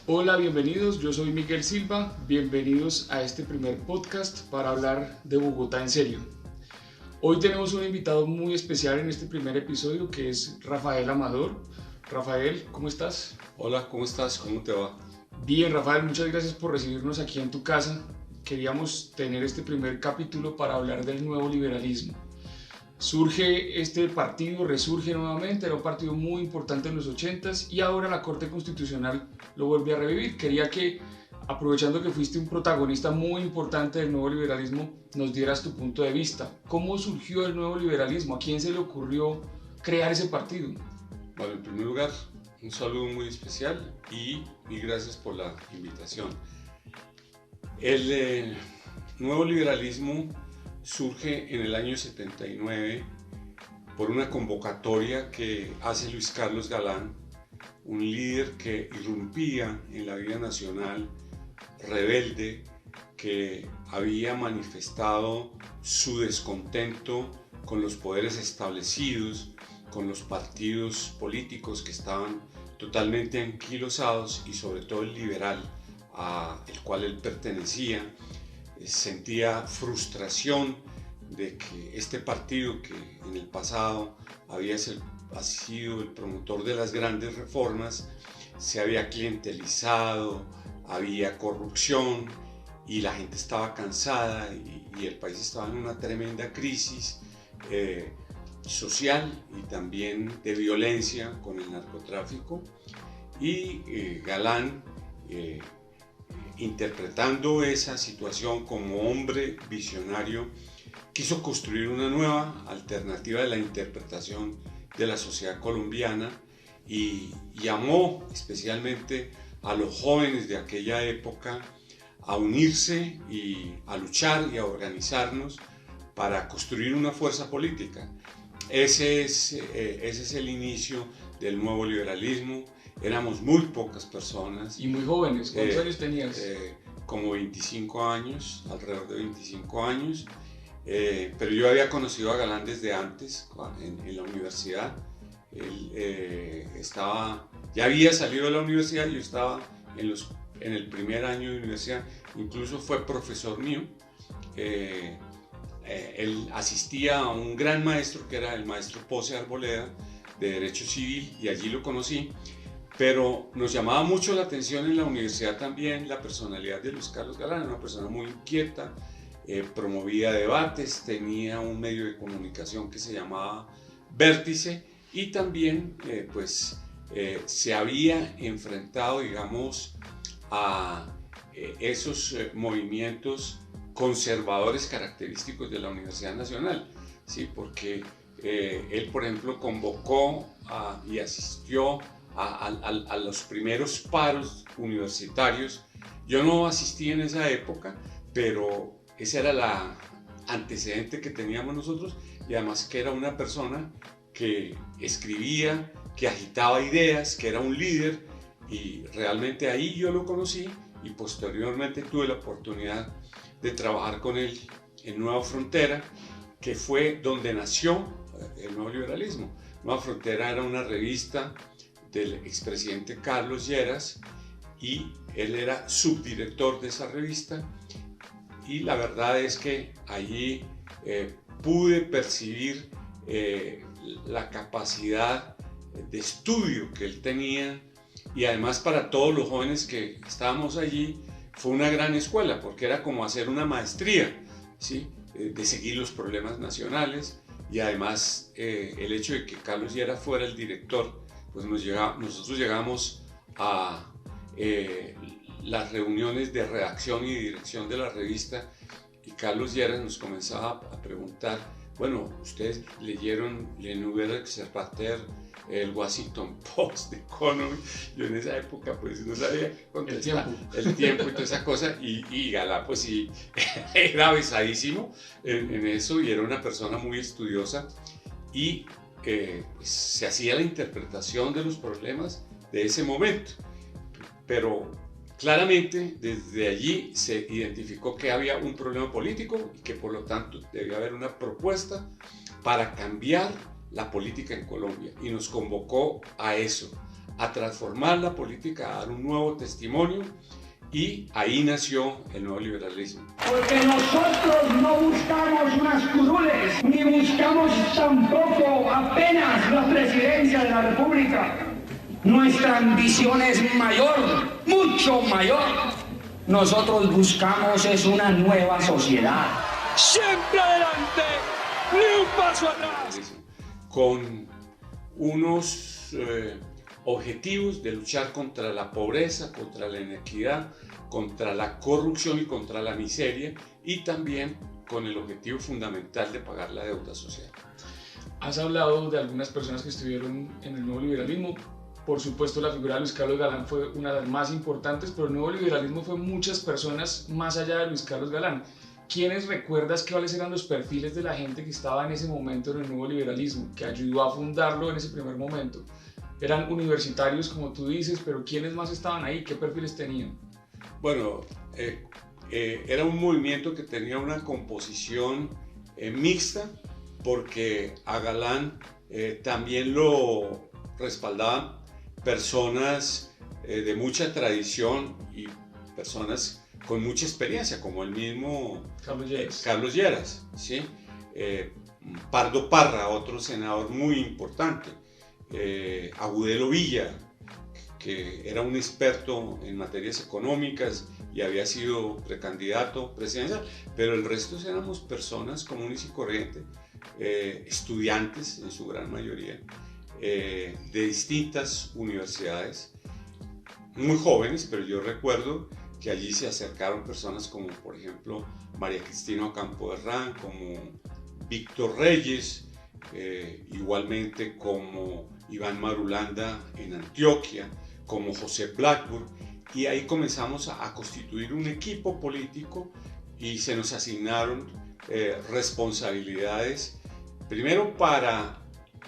Hola, bienvenidos, yo soy Miguel Silva, bienvenidos a este primer podcast para hablar de Bogotá en serio. Hoy tenemos un invitado muy especial en este primer episodio que es Rafael Amador. Rafael, ¿cómo estás? Hola, ¿cómo estás? ¿Cómo te va? Bien, Rafael, muchas gracias por recibirnos aquí en tu casa. Queríamos tener este primer capítulo para hablar del nuevo liberalismo. Surge este partido, resurge nuevamente, era un partido muy importante en los 80s y ahora la Corte Constitucional lo vuelve a revivir. Quería que, aprovechando que fuiste un protagonista muy importante del nuevo liberalismo, nos dieras tu punto de vista. ¿Cómo surgió el nuevo liberalismo? ¿A quién se le ocurrió crear ese partido? Bueno, en primer lugar, un saludo muy especial y gracias por la invitación. El nuevo liberalismo surge en el año 79 por una convocatoria que hace Luis Carlos Galán, un líder que irrumpía en la vida nacional, rebelde, que había manifestado su descontento con los poderes establecidos, con los partidos políticos que estaban totalmente anquilosados y sobre todo el liberal al cual él pertenecía. Sentía frustración de que este partido, que en el pasado ha sido el promotor de las grandes reformas, se había clientelizado, había corrupción y la gente estaba cansada y el país estaba en una tremenda crisis social y también de violencia con el narcotráfico. Y Galán, interpretando esa situación como hombre visionario, quiso construir una nueva alternativa de la interpretación de la sociedad colombiana y llamó especialmente a los jóvenes de aquella época a unirse y a luchar y a organizarnos para construir una fuerza política. Ese es el inicio del nuevo liberalismo. Éramos muy pocas personas. Y muy jóvenes, ¿cuántos años tenías? Como 25 años, alrededor de 25 años. Pero yo había conocido a Galán desde antes, en la universidad. Él ya había salido de la universidad, yo estaba en el primer año de universidad, incluso fue profesor mío. Él asistía a un gran maestro que era el maestro Pose Arboleda de Derecho Civil y allí lo conocí, pero nos llamaba mucho la atención en la universidad también la personalidad de Luis Carlos Galán, una persona muy inquieta, promovía debates, tenía un medio de comunicación que se llamaba Vértice y también se había enfrentado, digamos, a esos movimientos conservadores característicos de la Universidad Nacional, ¿sí? Porque él, por ejemplo, convocó y asistió a los primeros paros universitarios. Yo no asistí en esa época, pero ese era el antecedente que teníamos nosotros, y además que era una persona que escribía, que agitaba ideas, que era un líder, y realmente ahí yo lo conocí y posteriormente tuve la oportunidad de trabajar con él en Nueva Frontera, que fue donde nació el nuevo liberalismo. Nueva Frontera era una revista del expresidente Carlos Lleras y él era subdirector de esa revista, y la verdad es que allí pude percibir la capacidad de estudio que él tenía, y además para todos los jóvenes que estábamos allí fue una gran escuela, porque era como hacer una maestría, ¿sí? De seguir los problemas nacionales, y además el hecho de que Carlos Lleras fuera el director, pues nosotros llegamos a las reuniones de redacción y dirección de la revista, y Carlos Lleras nos comenzaba a preguntar, bueno, ustedes leyeron Le Nouvel Observateur, el Washington Post, The Economy. Yo en esa época pues no sabía contestar el tiempo y toda esa cosa, y Galán pues sí era avisadísimo en eso, y era una persona muy estudiosa, y pues, se hacía la interpretación de los problemas de ese momento, pero claramente desde allí se identificó que había un problema político y que por lo tanto debía haber una propuesta para cambiar la política en Colombia, y nos convocó a eso, a transformar la política, a dar un nuevo testimonio, y ahí nació el nuevo liberalismo. Porque nosotros no buscamos unas curules, ni buscamos tampoco apenas la presidencia de la República. Nuestra ambición es mayor, mucho mayor. Nosotros buscamos es una nueva sociedad. Siempre adelante, ni un paso atrás. Con unos objetivos de luchar contra la pobreza, contra la inequidad, contra la corrupción y contra la miseria, y también con el objetivo fundamental de pagar la deuda social. Has hablado de algunas personas que estuvieron en el nuevo liberalismo. Por supuesto, la figura de Luis Carlos Galán fue una de las más importantes, pero el nuevo liberalismo fue muchas personas más allá de Luis Carlos Galán. ¿Quiénes recuerdas cuáles eran los perfiles de la gente que estaba en ese momento en el nuevo liberalismo, que ayudó a fundarlo en ese primer momento? Eran universitarios, como tú dices, pero ¿quiénes más estaban ahí? ¿Qué perfiles tenían? Bueno, era un movimiento que tenía una composición mixta, porque a Galán también lo respaldaban personas de mucha tradición y personas con mucha experiencia, como el mismo Carlos Lleras, ¿sí? Pardo Parra, otro senador muy importante, Agudelo Villa, que era un experto en materias económicas y había sido precandidato presidencial, pero el resto éramos personas comunes y corrientes, estudiantes en su gran mayoría, de distintas universidades, muy jóvenes, pero yo recuerdo que allí se acercaron personas como, por ejemplo, María Cristina Ocampo Herrán, como Víctor Reyes, igualmente como Iván Marulanda en Antioquia, como José Blackburn, y ahí comenzamos a constituir un equipo político y se nos asignaron responsabilidades, primero para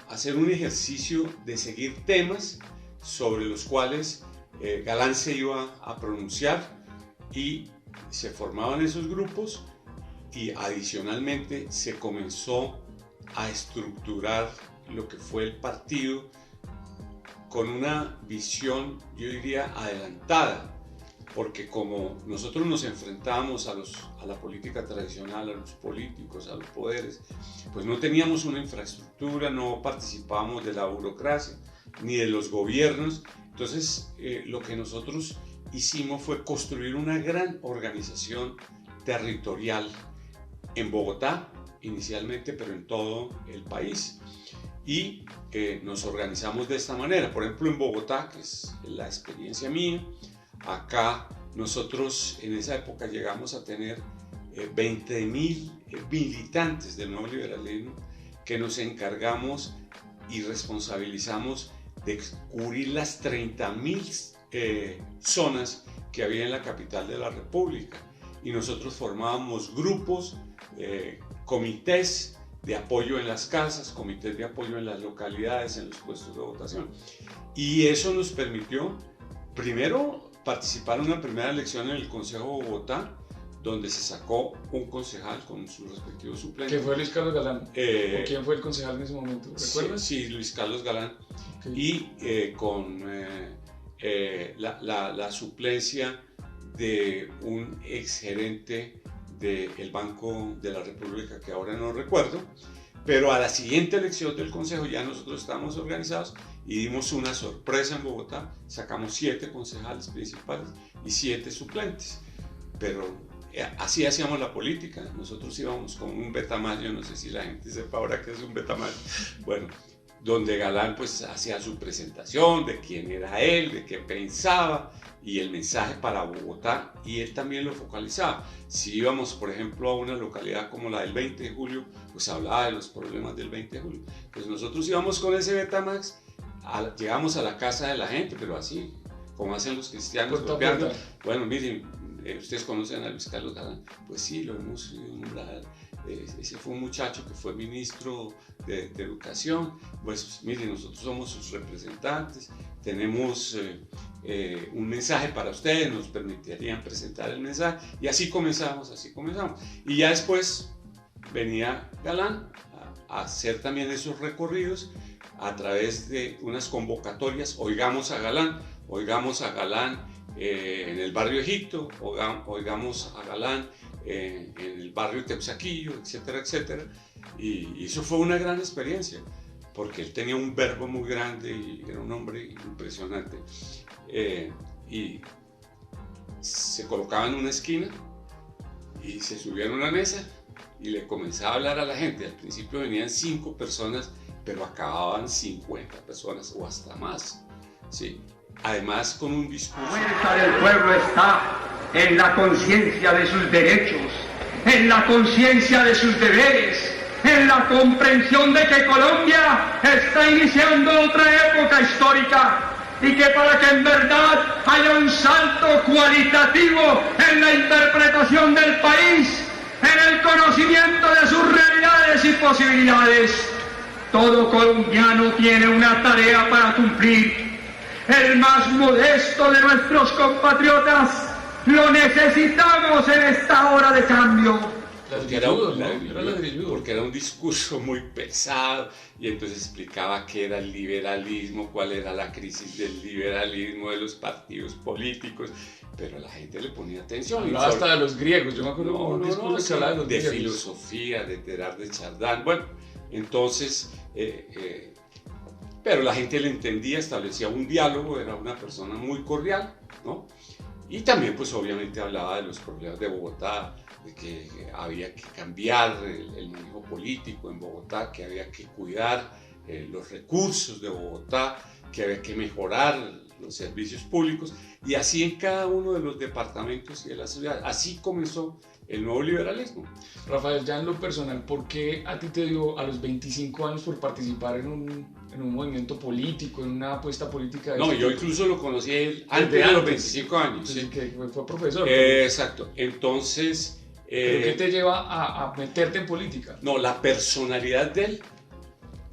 hacer un ejercicio de seguir temas sobre los cuales Galán se iba a pronunciar, y se formaban esos grupos, y adicionalmente se comenzó a estructurar lo que fue el partido con una visión, yo diría, adelantada, porque como nosotros nos enfrentábamos a la política tradicional, a los políticos, a los poderes, pues no teníamos una infraestructura, no participábamos de la burocracia ni de los gobiernos. Entonces lo que nosotros hicimos fue construir una gran organización territorial en Bogotá inicialmente, pero en todo el país, y nos organizamos de esta manera. Por ejemplo, en Bogotá, que es la experiencia mía, acá nosotros en esa época llegamos a tener 20.000 militantes del nuevo liberalismo, que nos encargamos y responsabilizamos de cubrir las 30.000 zonas que había en la capital de la República, y nosotros formábamos grupos, comités de apoyo en las casas, comités de apoyo en las localidades, en los puestos de votación, y eso nos permitió primero participar en una primera elección en el Consejo de Bogotá, donde se sacó un concejal con su respectivo suplente. ¿Que fue Luis Carlos Galán? ¿O quién fue el concejal en ese momento? ¿Recuerdas? Sí, Luis Carlos Galán. Okay. Y con la suplencia de un exgerente del Banco de la República, que ahora no recuerdo, pero a la siguiente elección del Consejo ya nosotros estábamos organizados y dimos una sorpresa en Bogotá, sacamos 7 concejales principales y 7 suplentes, pero así hacíamos la política. Nosotros íbamos con un Betamax, yo no sé si la gente sepa ahora qué es un Betamax, bueno, donde Galán pues hacía su presentación de quién era él, de qué pensaba y el mensaje para Bogotá, y él también lo focalizaba. Si íbamos, por ejemplo, a una localidad como la del 20 de julio, pues hablaba de los problemas del 20 de julio. Pues nosotros íbamos con ese Betamax, llegamos a la casa de la gente, pero así, como hacen los cristianos, golpeando. Bueno, miren, ustedes conocen a Luis Carlos Galán, pues sí, lo hemos nombrado. Ese fue un muchacho que fue ministro de Educación. Pues miren, nosotros somos sus representantes, tenemos un mensaje para ustedes, nos permitirían presentar el mensaje, y así comenzamos. Y ya después venía Galán a hacer también esos recorridos a través de unas convocatorias, oigamos a Galán en el barrio Egipto, oigamos a Galán en el barrio Teusaquillo, etcétera, etcétera. Y eso fue una gran experiencia, porque él tenía un verbo muy grande y era un hombre impresionante. Y se colocaba en una esquina y se subía en una mesa y le comenzaba a hablar a la gente. Al principio venían 5 personas, pero acababan 50 personas o hasta más, ¿sí? Además con un discurso. La fuerza del pueblo está en la conciencia de sus derechos, en la conciencia de sus deberes, en la comprensión de que Colombia está iniciando otra época histórica y que para que en verdad haya un salto cualitativo en la interpretación del país, en el conocimiento de sus realidades y posibilidades, todo colombiano tiene una tarea para cumplir. El más modesto de nuestros compatriotas lo necesitamos en esta hora de cambio. Porque era un discurso muy pesado y entonces explicaba qué era el liberalismo, cuál era la crisis del liberalismo, de los partidos políticos, pero la gente le ponía atención. Hablaba hasta de los griegos, yo me acuerdo un discurso que hablaba de los de griegos. filosofía, de Teilhard de Chardin, bueno, entonces, pero la gente le entendía, establecía un diálogo, era una persona muy cordial, ¿no? Y también pues obviamente hablaba de los problemas de Bogotá, de que había que cambiar el manejo político en Bogotá, que había que cuidar los recursos de Bogotá, que había que mejorar los servicios públicos, y así en cada uno de los departamentos y de la ciudad. Así comenzó el nuevo liberalismo. Rafael, ya en lo personal, ¿por qué a ti te dio a los 25 años por participar en un movimiento político, en una apuesta política? No, yo incluso lo conocí él antes de los 25 años. Sí, ¿sí? que fue profesor. Exacto, entonces... ¿Pero qué te lleva a meterte en política? No, la personalidad de él,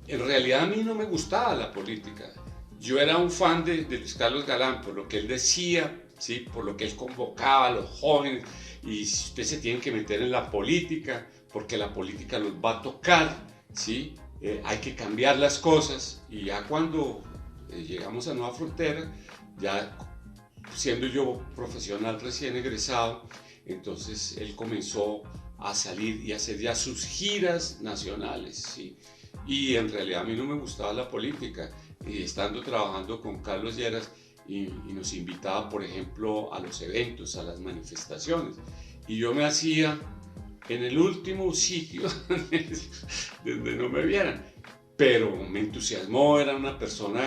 en realidad a mí no me gustaba la política. Yo era un fan de Luis Carlos Galán, por lo que él decía, ¿sí? Por lo que él convocaba a los jóvenes, y ustedes se tienen que meter en la política, porque la política los va a tocar, ¿sí? Hay que cambiar las cosas, y ya cuando llegamos a Nueva Frontera, ya siendo yo profesional recién egresado, entonces él comenzó a salir y a hacer ya sus giras nacionales, ¿sí? Y en realidad a mí no me gustaba la política, y estando trabajando con Carlos Lleras, y nos invitaba, por ejemplo, a los eventos, a las manifestaciones, y yo me hacía en el último sitio donde no me vieran, pero me entusiasmó, era una persona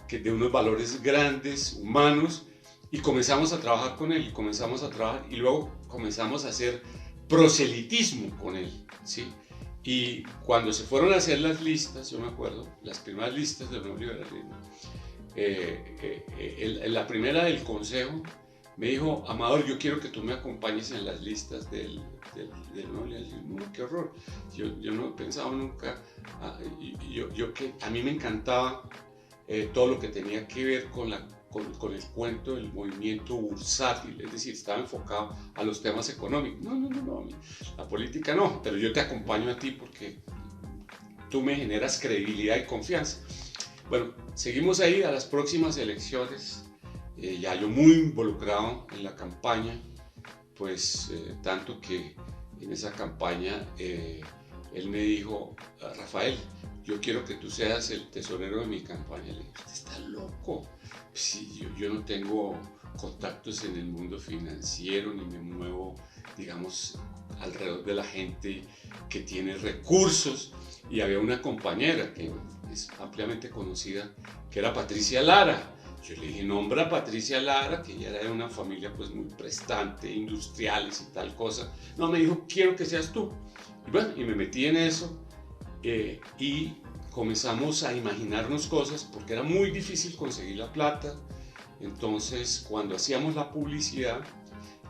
que de unos valores grandes, humanos, y comenzamos a trabajar con él, y luego comenzamos a hacer proselitismo con él, ¿sí? Y cuando se fueron a hacer las listas, yo me acuerdo, las primeras listas del nuevo liberalismo, la primera del consejo me dijo: Amador, yo quiero que tú me acompañes en las listas del nuevo liberalismo. ¡Qué horror! Yo no he pensado nunca, que a mí me encantaba todo lo que tenía que ver con el cuento del movimiento bursátil, es decir, estaba enfocado a los temas económicos. No, la política no, pero yo te acompaño a ti porque tú me generas credibilidad y confianza. Bueno, seguimos ahí a las próximas elecciones, ya yo muy involucrado en la campaña, pues tanto que en esa campaña él me dijo: Rafael, yo quiero que tú seas el tesorero de mi campaña. Le dije: usted está loco. Sí, yo no tengo contactos en el mundo financiero, ni me muevo, digamos, alrededor de la gente que tiene recursos. Y había una compañera que es ampliamente conocida, que era Patricia Lara. Yo le dije: nombra a Patricia Lara, que ella era de una familia pues muy prestante, industriales y tal cosa. No, me dijo: quiero que seas tú. Y bueno, y me metí en eso, y comenzamos a imaginarnos cosas, porque era muy difícil conseguir la plata. Entonces, cuando hacíamos la publicidad,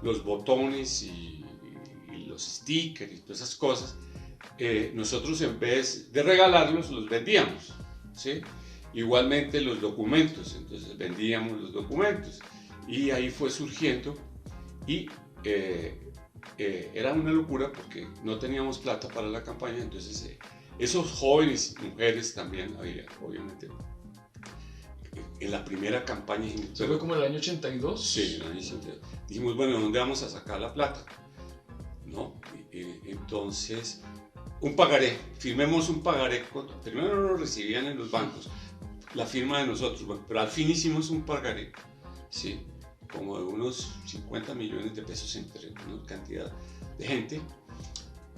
los botones y los stickers y todas esas cosas, nosotros en vez de regalarlos, los vendíamos, ¿sí? Igualmente los documentos, entonces vendíamos los documentos, y ahí fue surgiendo, y era una locura porque no teníamos plata para la campaña. Entonces esos jóvenes, mujeres también había, obviamente. En la primera campaña dijimos, ¿Eso fue como el año 82? Sí, en el año 82. Dijimos, bueno, ¿de dónde vamos a sacar la plata? ¿No? Entonces, un pagaré, firmemos un pagaré. Primero no lo recibían en los bancos, la firma de nosotros, bueno, pero al fin hicimos un pagaré, ¿sí? Como de unos 50 millones de pesos entre una cantidad de gente,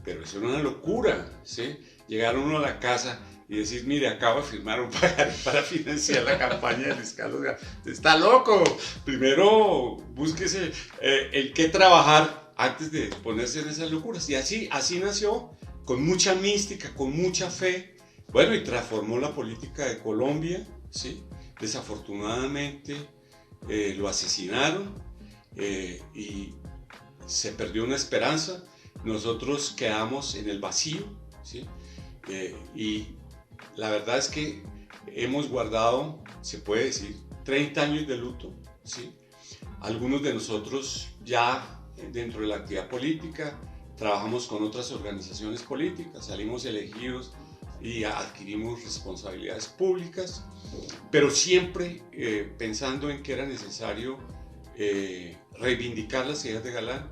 pero eso era una locura, ¿sí? Llegar uno a la casa y decir, mire, acabo de firmar un pagaré para financiar la campaña de Luis Carlos Galán. ¡Está loco! Primero búsquese el qué trabajar antes de ponerse en esas locuras. Y así nació, con mucha mística, con mucha fe. Bueno, y transformó la política de Colombia, ¿sí? Desafortunadamente lo asesinaron y se perdió una esperanza. Nosotros quedamos en el vacío, ¿sí? Y la verdad es que hemos guardado, se puede decir, 30 años de luto, ¿sí? Algunos de nosotros ya dentro de la actividad política trabajamos con otras organizaciones políticas, salimos elegidos y adquirimos responsabilidades públicas, pero siempre pensando en que era necesario reivindicar las ideas de Galán,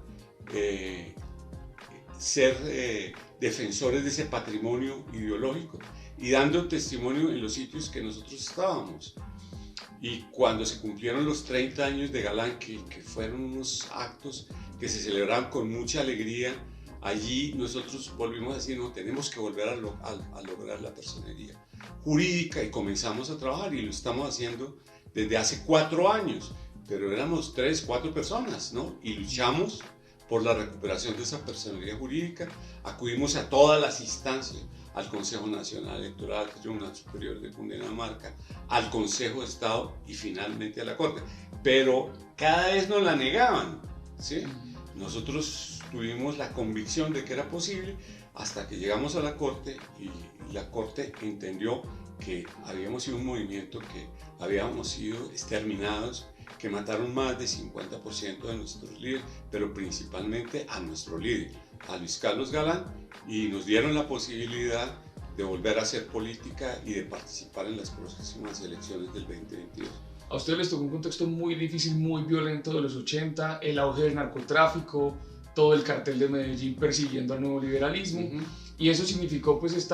ser defensores de ese patrimonio ideológico y dando testimonio en los sitios que nosotros estábamos. Y cuando se cumplieron los 30 años de Galán, que fueron unos actos que se celebraron con mucha alegría, allí nosotros volvimos a decir, no, tenemos que volver a lograr la personería jurídica, y comenzamos a trabajar, y lo estamos haciendo desde hace 4 años, pero éramos 3, 4 personas, ¿no? Y luchamos por la recuperación de esa personería jurídica, acudimos a todas las instancias, al Consejo Nacional Electoral, al Tribunal Superior de Cundinamarca, al Consejo de Estado y finalmente a la Corte, pero cada vez nos la negaban, ¿sí? Nosotros tuvimos la convicción de que era posible hasta que llegamos a la Corte, y la Corte entendió que habíamos sido un movimiento que habíamos sido exterminados, que mataron más del 50% de nuestros líderes, pero principalmente a nuestro líder, a Luis Carlos Galán, y nos dieron la posibilidad de volver a hacer política y de participar en las próximas elecciones del 2022. A ustedes les tocó un contexto muy difícil, muy violento de los 80, el auge del narcotráfico, todo el cartel de Medellín persiguiendo al nuevo liberalismo, y eso significó pues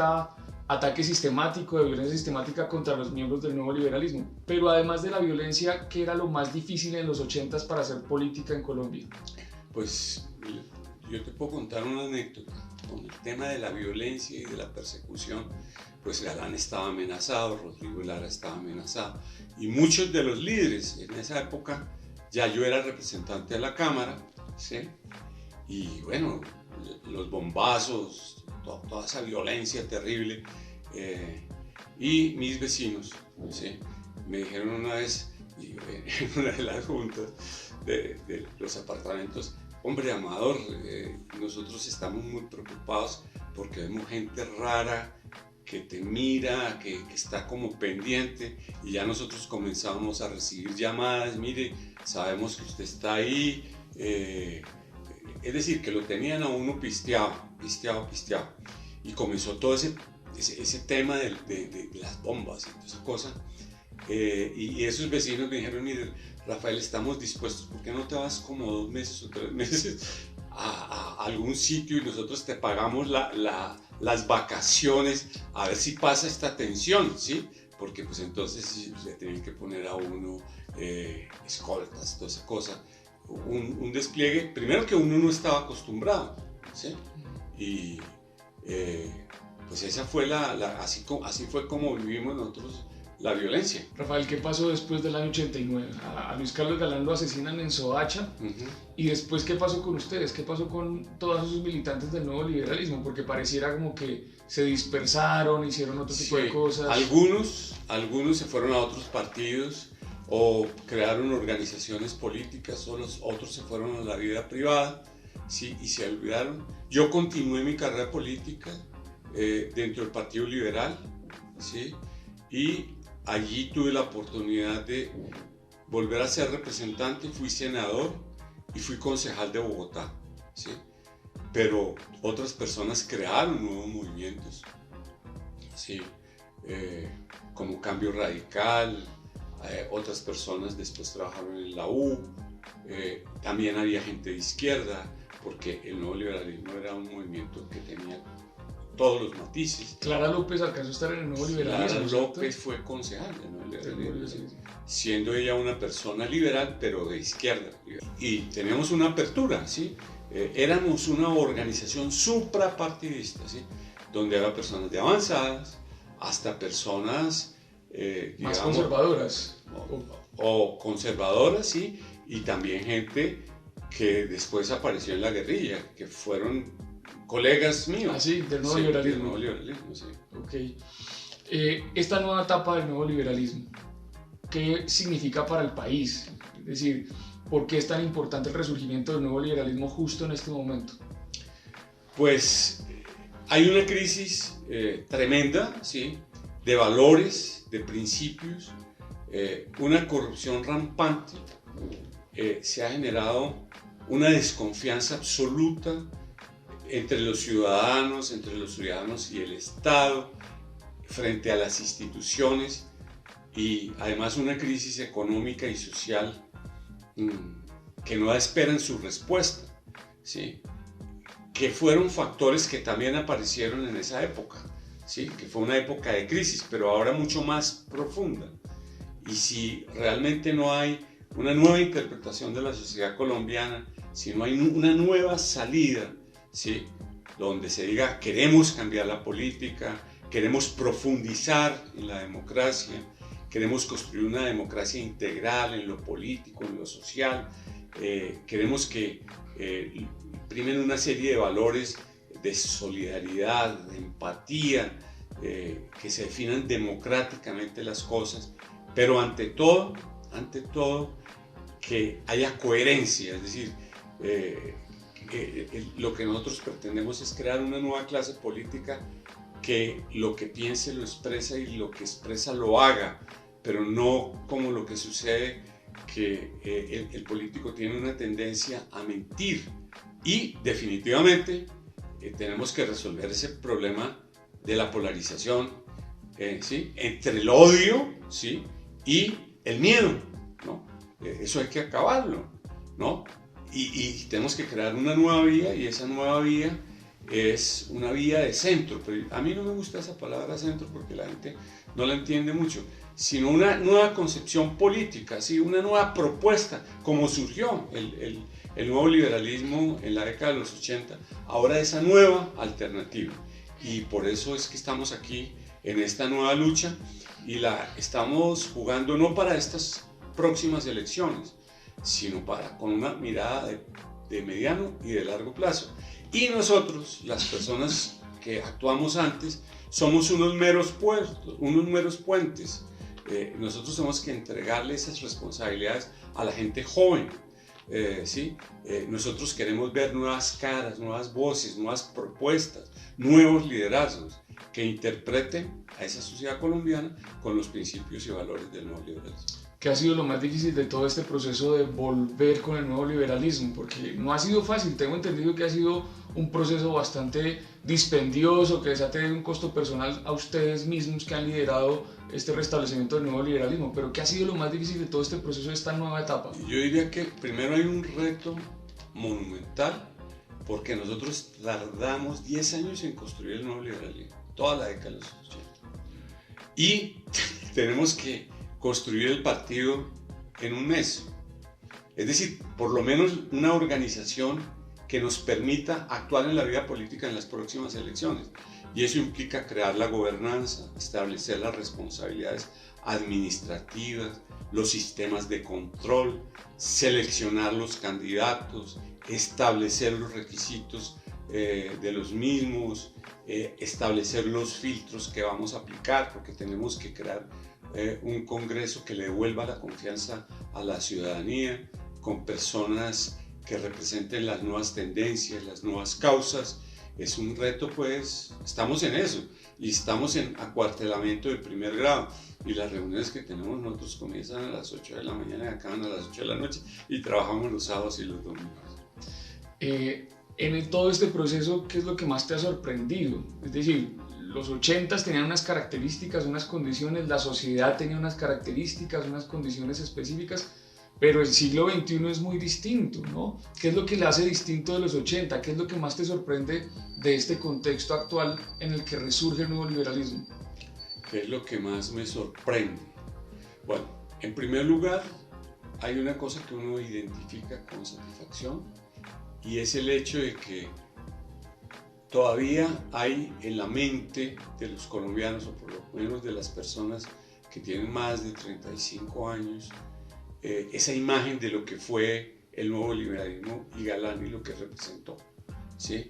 ataque sistemático, de violencia sistemática contra los miembros del nuevo liberalismo. Pero además de la violencia, ¿qué era lo más difícil en los 80s para hacer política en Colombia? Pues yo te puedo contar una anécdota. Con el tema de la violencia y de la persecución, pues Galán estaba amenazado, Rodrigo Lara estaba amenazado, y muchos de los líderes en esa época, ya yo era representante de la Cámara, ¿sí? Y bueno, los bombazos, toda esa violencia terrible, y mis vecinos, ¿sí? Me dijeron una vez, en una de las juntas de los apartamentos, hombre, Amador, nosotros estamos muy preocupados porque vemos gente rara que te mira, que está como pendiente, y ya nosotros comenzamos a recibir llamadas, mire, sabemos que usted está ahí, es decir, que lo tenían a uno pisteado, y comenzó todo ese tema de las bombas y toda esa cosa, y esos vecinos me dijeron, mire, Rafael, estamos dispuestos, ¿por qué no te vas como 2 meses o 3 meses a algún sitio y nosotros te pagamos las vacaciones a ver si pasa esta tensión, ¿sí? Porque pues entonces le tenían que poner a uno escoltas, toda esa cosa, un despliegue, primero que uno no estaba acostumbrado, ¿sí? Y pues esa fue así fue como vivimos nosotros la violencia. Rafael, ¿qué pasó después del año 89? A Luis Carlos Galán lo asesinan en Soacha, y después, ¿qué pasó con ustedes? ¿Qué pasó con todos esos militantes del nuevo liberalismo? Porque pareciera como que se dispersaron, hicieron otro tipo de cosas. Algunos se fueron a otros partidos o crearon organizaciones políticas, o los otros se fueron a la vida privada, ¿sí? Y se olvidaron. Yo continué mi carrera política dentro del Partido Liberal, ¿sí? Y allí tuve la oportunidad de volver a ser representante, fui senador y fui concejal de Bogotá, ¿sí? Pero otras personas crearon nuevos movimientos ¿sí? Como Cambio Radical, otras personas después trabajaron en la U, también había gente de izquierda, porque el nuevo liberalismo era un movimiento que tenía todos los matices. Clara López alcanzó a estar en el nuevo liberalismo. Clara López fue concejal del nuevo liberalismo, siendo ella una persona liberal, pero de izquierda. Y teníamos una apertura, ¿sí? Éramos una organización suprapartidista, ¿sí? Donde había personas de avanzadas hasta personas más conservadoras. O conservadoras, sí, y también gente que después apareció en la guerrilla, que fueron colegas míos. Ah, sí, del nuevo liberalismo. Del nuevo liberalismo, sí. Ok. Esta nueva etapa del nuevo liberalismo, ¿qué significa para el país? Es decir, ¿por qué es tan importante el resurgimiento del nuevo liberalismo justo en este momento? Pues hay una crisis tremenda, ¿sí? De valores, de principios, una corrupción rampante, se ha generado una desconfianza absoluta entre los ciudadanos y el Estado, frente a las instituciones, y además una crisis económica y social que no esperan su respuesta, ¿sí? Que fueron factores que también aparecieron en esa época, ¿sí? Que fue una época de crisis, pero ahora mucho más profunda. Y si realmente no hay una nueva interpretación de la sociedad colombiana, si no hay una nueva salida, ¿sí? Donde se diga queremos cambiar la política, queremos profundizar en la democracia, queremos construir una democracia integral en lo político, en lo social, queremos que primen una serie de valores de solidaridad, de empatía, que se definan democráticamente las cosas, pero ante todo que haya coherencia, es decir, lo que nosotros pretendemos es crear una nueva clase política que lo que piense lo expresa y lo que expresa lo haga, pero no como lo que sucede, que el político tiene una tendencia a mentir. Y definitivamente tenemos que resolver ese problema de la polarización, ¿sí? Entre el odio, ¿sí? Y el miedo, ¿no? Eso hay que acabarlo, ¿no? Y tenemos que crear una nueva vía, y esa nueva vía es una vía de centro. Pero a mí no me gusta esa palabra centro porque la gente no la entiende mucho, sino una nueva concepción política, ¿sí? Una nueva propuesta, como surgió el nuevo liberalismo en la década de los 80, ahora esa nueva alternativa. Y por eso es que estamos aquí en esta nueva lucha, y la estamos jugando no para estas próximas elecciones, sino con una mirada de mediano y de largo plazo. Y nosotros, las personas que actuamos antes, somos unos meros puentes. Nosotros tenemos que entregarle esas responsabilidades a la gente joven. ¿Sí? Nosotros queremos ver nuevas caras, nuevas voces, nuevas propuestas, nuevos liderazgos que interpreten a esa sociedad colombiana con los principios y valores del nuevo liberalismo. ¿Qué ha sido lo más difícil de todo este proceso de volver con el nuevo liberalismo? Porque no ha sido fácil, tengo entendido que ha sido un proceso bastante dispendioso, que les ha tenido un costo personal a ustedes mismos que han liderado este restablecimiento del nuevo liberalismo, pero ¿qué ha sido lo más difícil de todo este proceso, de esta nueva etapa? Yo diría que primero hay un reto monumental, porque nosotros tardamos 10 años en construir el nuevo liberalismo, toda la década de los 80. Y tenemos que construir el partido en un mes. Es decir, por lo menos una organización que nos permita actuar en la vida política en las próximas elecciones. Y eso implica crear la gobernanza, establecer las responsabilidades administrativas, los sistemas de control, seleccionar los candidatos, establecer los requisitos de los mismos, establecer los filtros que vamos a aplicar, porque tenemos que crear un Congreso que le devuelva la confianza a la ciudadanía, con personas que representen las nuevas tendencias, las nuevas causas. Es un reto, pues, estamos en eso, y estamos en acuartelamiento de primer grado, y las reuniones que tenemos nosotros comienzan a las 8 de la mañana y acaban a las 8 de la noche, y trabajamos los sábados y los domingos. En todo este proceso, ¿qué es lo que más te ha sorprendido? Es decir, los 80s tenían unas características, unas condiciones, la sociedad tenía unas características, unas condiciones específicas, pero el siglo XXI es muy distinto, ¿no? ¿Qué es lo que le hace distinto de los 80? ¿Qué es lo que más te sorprende de este contexto actual en el que resurge el nuevo liberalismo? ¿Qué es lo que más me sorprende? Bueno, en primer lugar, hay una cosa que uno identifica con satisfacción y es el hecho de que todavía hay en la mente de los colombianos, o por lo menos de las personas que tienen más de 35 años, esa imagen de lo que fue el nuevo liberalismo y Galán y lo que representó, ¿sí?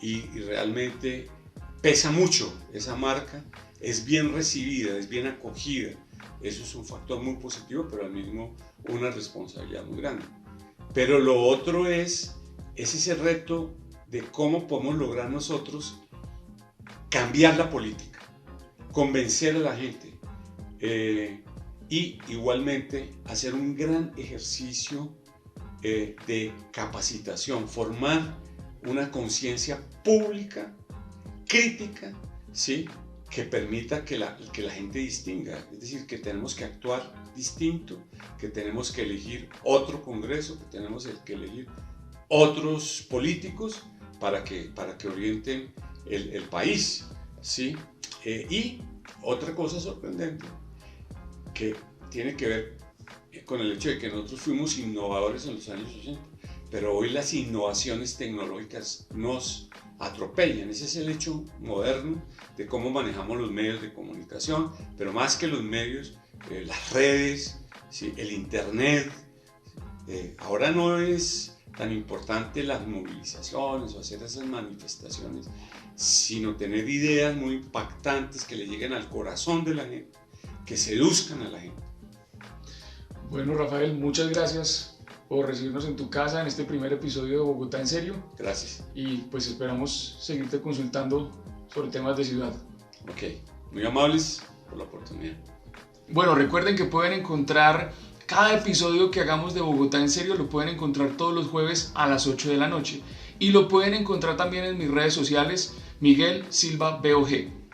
Y realmente pesa mucho esa marca, es bien recibida, es bien acogida. Eso es un factor muy positivo, pero al mismo una responsabilidad muy grande. Pero lo otro es ese reto de cómo podemos lograr nosotros cambiar la política, convencer a la gente y igualmente hacer un gran ejercicio de capacitación, formar una conciencia pública, crítica, ¿sí? Que permita que la gente distinga, es decir, que tenemos que actuar distinto, que tenemos que elegir otro Congreso, que tenemos que elegir otros políticos para que orienten el país, ¿sí? Y otra cosa sorprendente que tiene que ver con el hecho de que nosotros fuimos innovadores en los años 80, pero hoy las innovaciones tecnológicas nos atropellan. Ese es el hecho moderno de cómo manejamos los medios de comunicación, pero más que los medios, las redes, ¿sí? El internet. Ahora no es tan importante las movilizaciones o hacer esas manifestaciones, sino tener ideas muy impactantes que le lleguen al corazón de la gente, que seduzcan a la gente. Bueno, Rafael, muchas gracias por recibirnos en tu casa en este primer episodio de Bogotá en Serio. Gracias. Y pues esperamos seguirte consultando sobre temas de ciudad. Ok, muy amables por la oportunidad. Bueno, recuerden que pueden encontrar cada episodio que hagamos de Bogotá en Serio, lo pueden encontrar todos los jueves a las 8 de la noche. Y lo pueden encontrar también en mis redes sociales, Miguel Silva BOG.